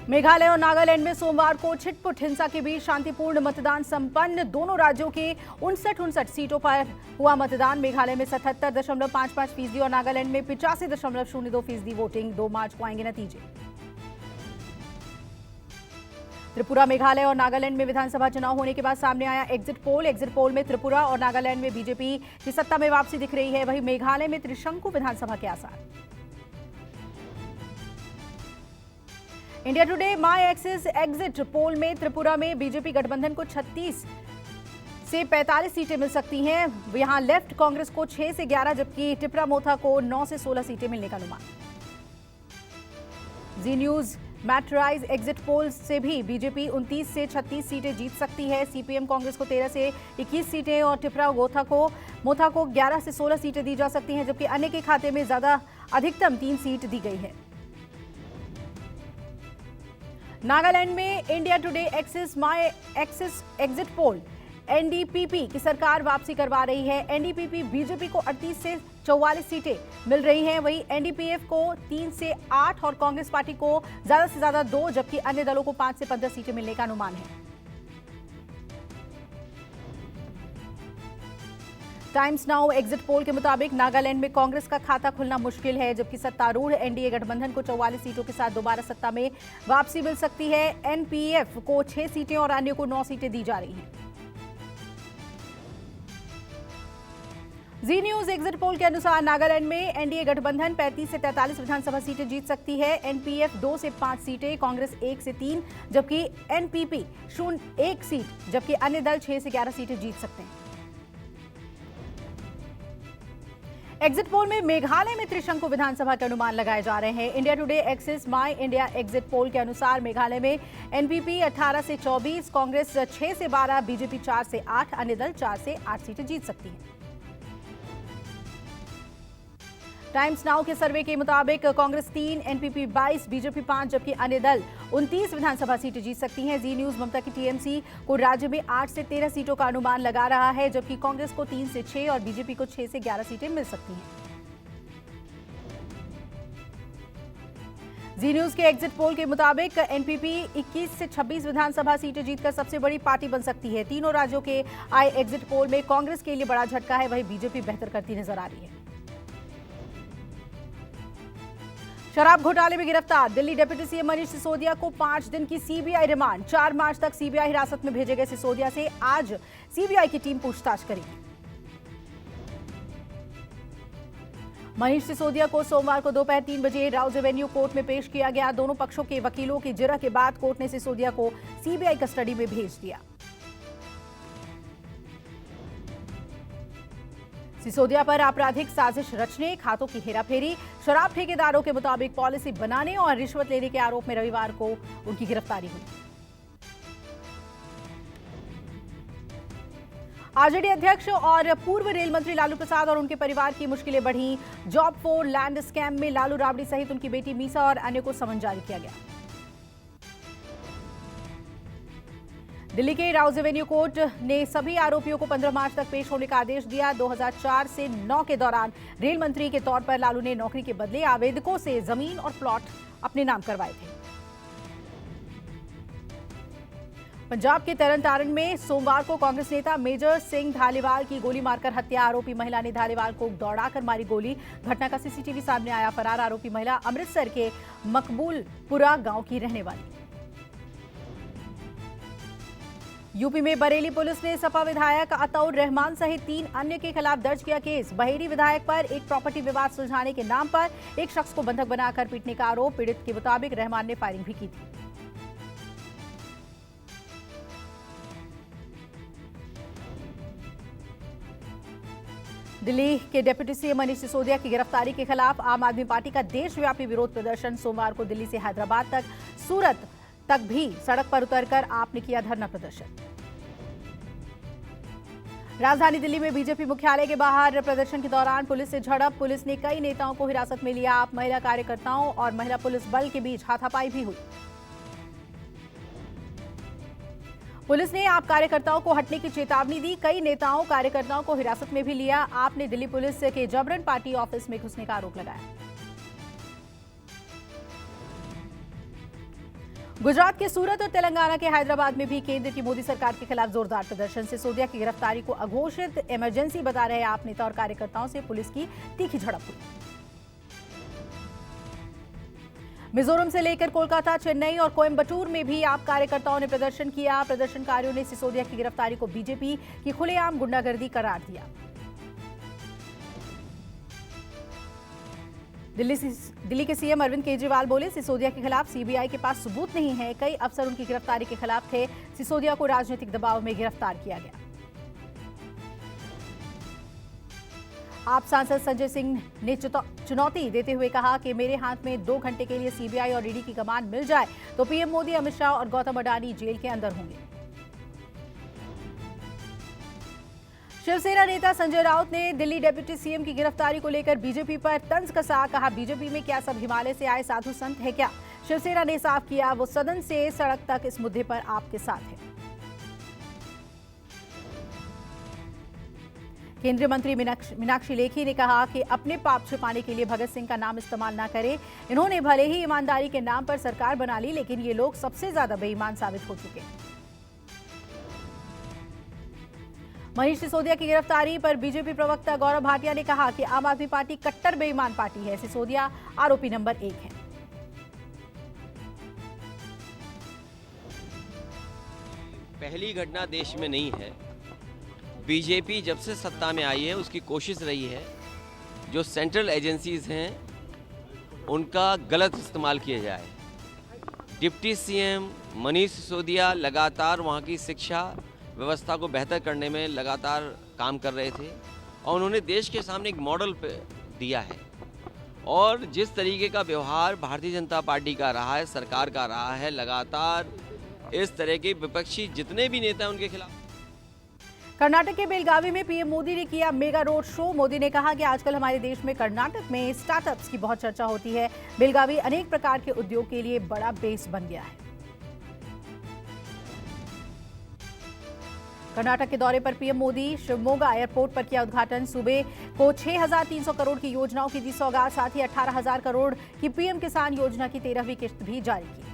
मेघालय और नागालैंड में सोमवार को छिटपुट हिंसा के बीच शांतिपूर्ण मतदान संपन्न। दोनों राज्यों के 59 सीटों पर हुआ मतदान। मेघालय में 77.55% और नागालैंड में 85.02% वोटिंग। 2 मार्च को आएंगे नतीजे। त्रिपुरा, मेघालय और नागालैंड में विधानसभा चुनाव होने के बाद सामने आया एग्जिट पोल। एग्जिट पोल में त्रिपुरा और नागालैंड में बीजेपी की सत्ता में वापसी दिख रही है। वहीं मेघालय में त्रिशंकु विधानसभा के आसार। इंडिया टुडे माई एक्सिस एग्जिट पोल में त्रिपुरा में बीजेपी गठबंधन को 36 से 45 सीटें मिल सकती हैं। यहां लेफ्ट कांग्रेस को 6 से 11 जबकि टिपरा मोथा को 9 से 16 सीटें मिलने का अनुमान। जी न्यूज मैट्राइज एग्जिट पोल से भी बीजेपी 29 से 36 सीटें जीत सकती है। सीपीएम कांग्रेस को 13 से 21 सीटें और टिपरा मोथा को 11 से 16 सीटें दी जा सकती हैं, जबकि अन्य के खाते में अधिकतम 3 सीट दी गई है। नागालैंड में इंडिया टुडे एक्सिस माई एक्सिस एग्जिट पोल एनडीपीपी की सरकार वापसी करवा रही है। एनडीपीपी बीजेपी को 38 से 44 सीटें मिल रही हैं। वहीं एनडीपीएफ को 3 से 8 और कांग्रेस पार्टी को ज्यादा से ज्यादा 2 जबकि अन्य दलों को 5 से 15 सीटें मिलने का अनुमान है। टाइम्स नाउ एग्जिट पोल के मुताबिक नागालैंड में कांग्रेस का खाता खुलना मुश्किल है, जबकि सत्तारूढ़ एनडीए गठबंधन को 44 सीटों के साथ दोबारा सत्ता में वापसी मिल सकती है। एनपीएफ को 6 सीटें और अन्य को 9 सीटें दी जा रही हैं। जी न्यूज एग्जिट पोल के अनुसार नागालैंड में एनडीए गठबंधन 35 से 43 विधानसभा सीटें जीत सकती है। एनपीएफ 2 से 5 सीटें, कांग्रेस 1 से 3 जबकि एनपीपी 1 सीट जबकि अन्य दल 6 से 11 सीटें जीत सकते हैं। एग्जिट पोल में मेघालय में त्रिशंकु विधानसभा के अनुमान लगाए जा रहे हैं। इंडिया टुडे एक्सिस माई इंडिया एग्जिट पोल के अनुसार मेघालय में एनपीपी 18 से 24, कांग्रेस 6 से 12, बीजेपी 4 से 8, अन्य दल 4 से 8 सीटें जीत सकती हैं। टाइम्स नाउ के सर्वे के मुताबिक कांग्रेस 3, एनपीपी 22, बीजेपी 5 जबकि अन्य दल 29 विधानसभा सीटें जीत सकती हैं। जी न्यूज ममता की टीएमसी को राज्य में 8 से 13 सीटों का अनुमान लगा रहा है, जबकि कांग्रेस को 3 से 6 और बीजेपी को 6 से 11 सीटें मिल सकती हैं। जी न्यूज के एग्जिट पोल के मुताबिक एनपीपी 21 से 26 विधानसभा सीटें जीतकर सबसे बड़ी पार्टी बन सकती है। तीनों राज्यों के आए एग्जिट पोल में कांग्रेस के लिए बड़ा झटका है, वहीं बीजेपी बेहतर करती नजर आ रही है। शराब घोटाले में गिरफ्तार दिल्ली डिप्टी सीएम मनीष सिसोदिया को 5 दिन की सीबीआई रिमांड। 4 मार्च तक सीबीआई हिरासत में भेजे गए सिसोदिया से आज सीबीआई की टीम पूछताछ करेगी। मनीष सिसोदिया को सोमवार को दोपहर 3 बजे राउज एवेन्यू कोर्ट में पेश किया गया। दोनों पक्षों के वकीलों की जिरह के बाद कोर्ट ने सिसोदिया को सीबीआई कस्टडी में भेज दिया। सिसोदिया पर आपराधिक साजिश रचने, खातों की हेराफेरी, शराब ठेकेदारों के मुताबिक पॉलिसी बनाने और रिश्वत लेने के आरोप में रविवार को उनकी गिरफ्तारी हुई। आरजेडी अध्यक्ष और पूर्व रेल मंत्री लालू प्रसाद और उनके परिवार की मुश्किलें बढ़ी। जॉब फॉर लैंड स्कैम में लालू राबड़ी सहित उनकी बेटी मीसा और अन्य को समन जारी किया गया। दिल्ली के राउज एवेन्यू कोर्ट ने सभी आरोपियों को 15 मार्च तक पेश होने का आदेश दिया। 2004 से 9 के दौरान रेल मंत्री के तौर पर लालू ने नौकरी के बदले आवेदकों से जमीन और प्लॉट अपने नाम करवाए थे। पंजाब के तरन तारण में सोमवार को कांग्रेस नेता मेजर सिंह धालीवाल की गोली मारकर हत्या। आरोपी महिला ने धालीवाल को दौड़ाकर मारी गोली। घटना का सीसीटीवी सामने आया। फरार आरोपी महिला अमृतसर के मकबूलपुरा गांव की रहने वाली। यूपी में बरेली पुलिस ने सपा विधायक अतौर रहमान सहित 3 अन्य के खिलाफ दर्ज किया केस। बहेरी विधायक पर एक प्रॉपर्टी विवाद सुलझाने के नाम पर एक शख्स को बंधक बनाकर पीटने का आरोप। पीड़ित के मुताबिक रहमान ने फायरिंग भी की थी। दिल्ली के डिप्टी सीएम मनीष सिसोदिया की गिरफ्तारी के खिलाफ आम आदमी पार्टी का देशव्यापी विरोध प्रदर्शन। सोमवार को दिल्ली से हैदराबाद तक, सूरत तक भी सड़क पर उतरकर आपने किया धरना प्रदर्शन। राजधानी दिल्ली में बीजेपी मुख्यालय के बाहर प्रदर्शन के दौरान पुलिस से झड़प। पुलिस ने कई नेताओं को हिरासत में लिया। आप महिला कार्यकर्ताओं और महिला पुलिस बल के बीच हाथापाई भी हुई। पुलिस ने आप कार्यकर्ताओं को हटने की चेतावनी दी। कई नेताओं कार्यकर्ताओं को हिरासत में भी लिया। आपने दिल्ली पुलिस के जबरन पार्टी ऑफिस में घुसने का आरोप लगाया। गुजरात के सूरत और तेलंगाना के हैदराबाद में भी केंद्र की मोदी सरकार के खिलाफ जोरदार प्रदर्शन। सिसोदिया की गिरफ्तारी को अघोषित इमरजेंसी बता रहे आप नेता और कार्यकर्ताओं से पुलिस की तीखी झड़प हुई। मिजोरम से लेकर कोलकाता, चेन्नई और कोयम्बटूर में भी आप कार्यकर्ताओं ने प्रदर्शन किया। प्रदर्शनकारियों ने सिसोदिया की गिरफ्तारी को बीजेपी की खुलेआम गुंडागर्दी करार दिया। दिल्ली के सीएम अरविंद केजरीवाल बोले, सिसोदिया के खिलाफ सीबीआई के पास सबूत नहीं है। कई अफसर उनकी गिरफ्तारी के खिलाफ थे। सिसोदिया को राजनीतिक दबाव में गिरफ्तार किया गया। आप सांसद संजय सिंह ने चुनौती देते हुए कहा कि मेरे हाथ में 2 घंटे के लिए सीबीआई और ईडी की कमान मिल जाए तो पीएम मोदी, अमित शाह और गौतम अडानी जेल के अंदर होंगे। शिवसेना नेता संजय राउत ने दिल्ली डिप्टी सीएम की गिरफ्तारी को लेकर बीजेपी पर तंज कसा। कहा, बीजेपी में क्या सब हिमालय से आए साधु संत है क्या? शिवसेना ने साफ किया वो सदन से सड़क तक इस मुद्दे पर आपके साथ है। केंद्रीय मंत्री मीनाक्षी लेखी ने कहा कि अपने पाप छिपाने के लिए भगत सिंह का नाम इस्तेमाल ना करें। इन्होंने भले ही ईमानदारी के नाम पर सरकार बना ली, लेकिन ये लोग सबसे ज्यादा बेईमान साबित हो चुके हैं। मनीष सिसोदिया की गिरफ्तारी पर बीजेपी प्रवक्ता गौरव भाटिया ने कहा कि आम आदमी पार्टी कट्टर बेईमान पार्टी है। सिसोदिया आरोपी नंबर 1 है। पहली घटना देश में नहीं है। बीजेपी जब से सत्ता में आई है उसकी कोशिश रही है जो सेंट्रल एजेंसीज हैं उनका गलत इस्तेमाल किया जाए। डिप्टी सीएम मनीष सिसोदिया लगातार वहाँ की शिक्षा व्यवस्था को बेहतर करने में लगातार काम कर रहे थे और उन्होंने देश के सामने एक मॉडल दिया है। और जिस तरीके का व्यवहार भारतीय जनता पार्टी का रहा है, सरकार का रहा है, लगातार इस तरह के विपक्षी जितने भी नेता हैं उनके खिलाफ। कर्नाटक के बेलगावी में पीएम मोदी ने किया मेगा रोड शो। मोदी ने कहा कि आजकल हमारे देश में कर्नाटक में स्टार्टअप्स की बहुत चर्चा होती है। बेलगावी अनेक प्रकार के उद्योग के लिए बड़ा बेस बन गया है। कर्नाटक के दौरे पर पीएम मोदी शिवमोगा एयरपोर्ट पर किया उद्घाटन। सूबे को 6,300 करोड़ की योजनाओं की दी सौगात। साथ ही 18,000 करोड़ की पीएम किसान योजना की 13वीं किस्त भी जारी की।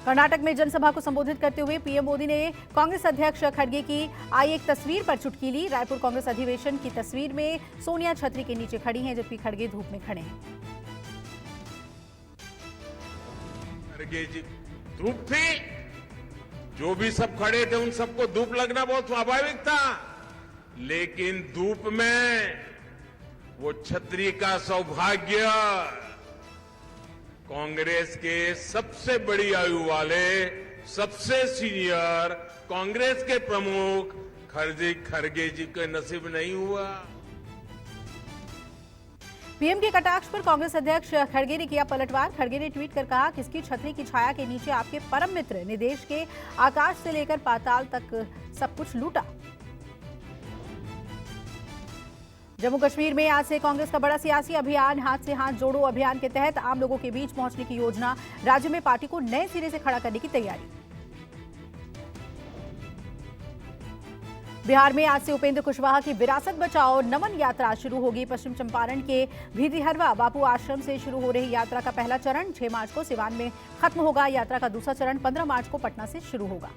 कर्नाटक में जनसभा को संबोधित करते हुए पीएम मोदी ने कांग्रेस अध्यक्ष खड़गे की आई एक तस्वीर पर चुटकी ली। रायपुर कांग्रेस अधिवेशन की तस्वीर में सोनिया छतरी के नीचे खड़ी हैं, जबकि खड़गे धूप में खड़े हैं। खड़गे जी धूप थी, जो भी सब खड़े थे उन सबको धूप लगना बहुत स्वाभाविक था, लेकिन धूप में वो छतरी का सौभाग्य कांग्रेस के सबसे बड़ी आयु वाले, सबसे सीनियर कांग्रेस के प्रमुख खड़गे जी के नसीब नहीं हुआ। पीएम के कटाक्ष पर कांग्रेस अध्यक्ष खड़गे ने किया पलटवार। खड़गे ने ट्वीट कर कहा, किसकी छतरी की छाया के नीचे आपके परम मित्र ने देश के आकाश से लेकर पाताल तक सब कुछ लूटा। जम्मू कश्मीर में आज से कांग्रेस का बड़ा सियासी अभियान हाथ से हाथ जोड़ो अभियान के तहत आम लोगों के बीच पहुंचने की योजना। राज्य में पार्टी को नए सिरे से खड़ा करने की तैयारी। बिहार में आज से उपेंद्र कुशवाहा की विरासत बचाओ नमन यात्रा शुरू होगी। पश्चिम चंपारण के भीतिहरवा बापू आश्रम से शुरू हो रही यात्रा का पहला चरण 6 मार्च को सिवान में खत्म होगा। यात्रा का दूसरा चरण 15 मार्च को पटना से शुरू होगा।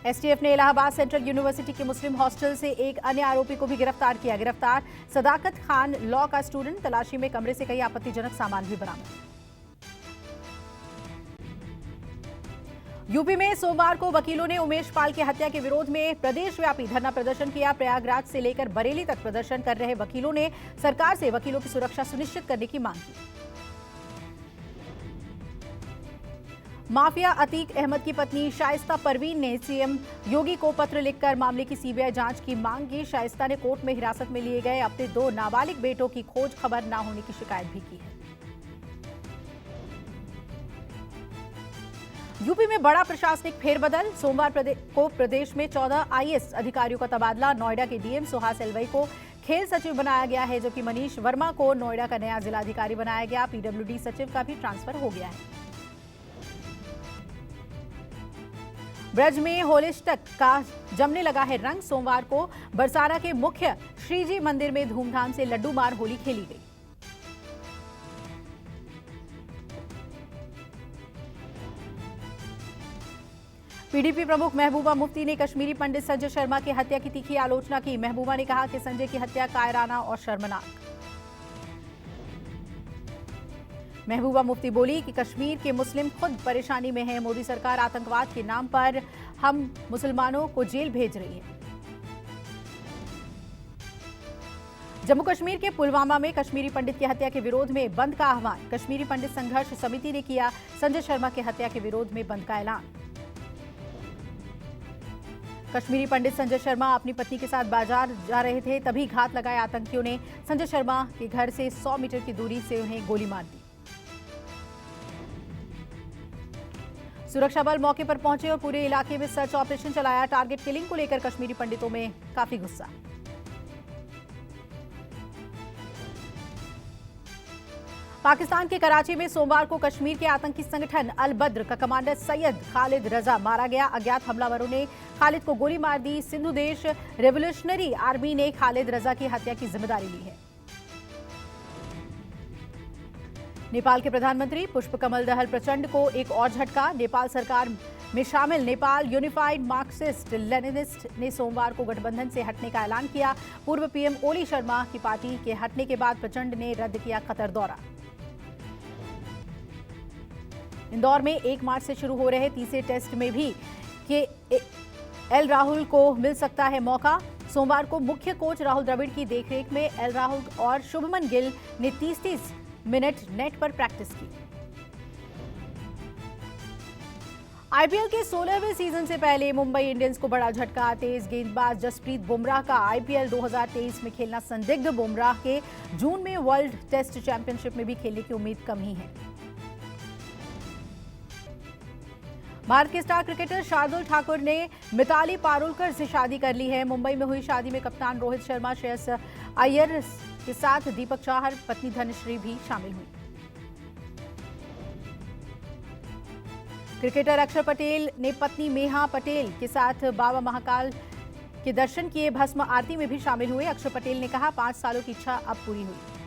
एसटीएफ ने इलाहाबाद सेंट्रल यूनिवर्सिटी के मुस्लिम हॉस्टल से एक अन्य आरोपी को भी गिरफ्तार किया। गिरफ्तार सदाकत खान लॉ का स्टूडेंट। तलाशी में कमरे से कई आपत्तिजनक सामान भी बरामद। यूपी में सोमवार को वकीलों ने उमेश पाल की हत्या के विरोध में प्रदेशव्यापी धरना प्रदर्शन किया। प्रयागराज से लेकर बरेली तक प्रदर्शन कर रहे वकीलों ने सरकार से वकीलों की सुरक्षा सुनिश्चित करने की मांग की। माफिया अतीक अहमद की पत्नी शाइस्ता परवीन ने सीएम योगी को पत्र लिखकर मामले की सीबीआई जांच की मांग की। शाइस्ता ने कोर्ट में हिरासत में लिए गए अपने 2 नाबालिग बेटों की खोज खबर न होने की शिकायत भी की है। यूपी में बड़ा प्रशासनिक फेरबदल। सोमवार को प्रदेश में 14 आईएएस अधिकारियों का तबादला। नोएडा के डीएम सुहास एलवाई को खेल सचिव बनाया गया है, जबकि मनीष वर्मा को नोएडा का नया जिलाधिकारी बनाया गया। पीडब्ल्यूडी सचिव का भी ट्रांसफर हो गया है। ब्रज में होलिष्टक का जमने लगा है रंग। सोमवार को बरसाना के मुख्य श्रीजी मंदिर में धूमधाम से लड्डू मार होली खेली गई। पीडीपी प्रमुख महबूबा मुफ्ती ने कश्मीरी पंडित संजय शर्मा की हत्या की तीखी आलोचना की। महबूबा ने कहा कि संजय की हत्या कायराना और शर्मनाक। महबूबा मुफ्ती बोली कि कश्मीर के मुस्लिम खुद परेशानी में हैं। मोदी सरकार आतंकवाद के नाम पर हम मुसलमानों को जेल भेज रही है। जम्मू कश्मीर के पुलवामा में कश्मीरी पंडित की हत्या के विरोध में बंद का आह्वान। कश्मीरी पंडित संघर्ष समिति ने किया संजय शर्मा की हत्या के विरोध में बंद का ऐलान। कश्मीरी पंडित संजय शर्मा अपनी पत्नी के साथ बाजार जा रहे थे, तभी घात लगाए आतंकियों ने संजय शर्मा के घर से 100 मीटर की दूरी से उन्हें गोली मार दी। सुरक्षा बल मौके पर पहुंचे और पूरे इलाके में सर्च ऑपरेशन चलाया। टारगेट किलिंग को लेकर कश्मीरी पंडितों में काफी गुस्सा। पाकिस्तान के कराची में सोमवार को कश्मीर के आतंकी संगठन अल बद्र का कमांडर सैयद खालिद रजा मारा गया। अज्ञात हमलावरों ने खालिद को गोली मार दी। सिंधु देश रेवोल्यूशनरी आर्मी ने खालिद रजा की हत्या की जिम्मेदारी ली है। नेपाल के प्रधानमंत्री पुष्प कमल दहल प्रचंड को एक और झटका। नेपाल सरकार में शामिल नेपाल यूनिफाइड मार्क्सिस्ट लेनिनिस्ट ने सोमवार को गठबंधन से हटने का ऐलान किया। पूर्व पीएम ओली शर्मा की पार्टी के हटने के बाद प्रचंड ने रद्द किया कतर दौरा। इंदौर में 1 मार्च से शुरू हो रहे तीसरे टेस्ट में भी एल राहुल को मिल सकता है मौका। सोमवार को मुख्य कोच राहुल द्रविड़ की देखरेख में एल राहुल और शुभमन गिल ने 30-30 मिनट नेट पर प्रैक्टिस की। आईपीएल के 16वें सीजन से पहले मुंबई इंडियंस को बड़ा झटका। तेज गेंदबाज जसप्रीत बुमराह का आईपीएल 2023 में खेलना संदिग्ध। बुमराह के जून में वर्ल्ड टेस्ट चैंपियनशिप में भी खेलने की उम्मीद कम ही है। भारत के स्टार क्रिकेटर शार्दुल ठाकुर ने मिताली पारुलकर से शादी कर ली है। मुंबई में हुई शादी में कप्तान रोहित शर्मा, श्रेयस अय्यर के साथ दीपक चाहर, पत्नी धनश्री भी शामिल हुई। क्रिकेटर अक्षर पटेल ने पत्नी मेहा पटेल के साथ बाबा महाकाल के दर्शन किए। भस्म आरती में भी शामिल हुए। अक्षर पटेल ने कहा 5 सालों की इच्छा अब पूरी हुई।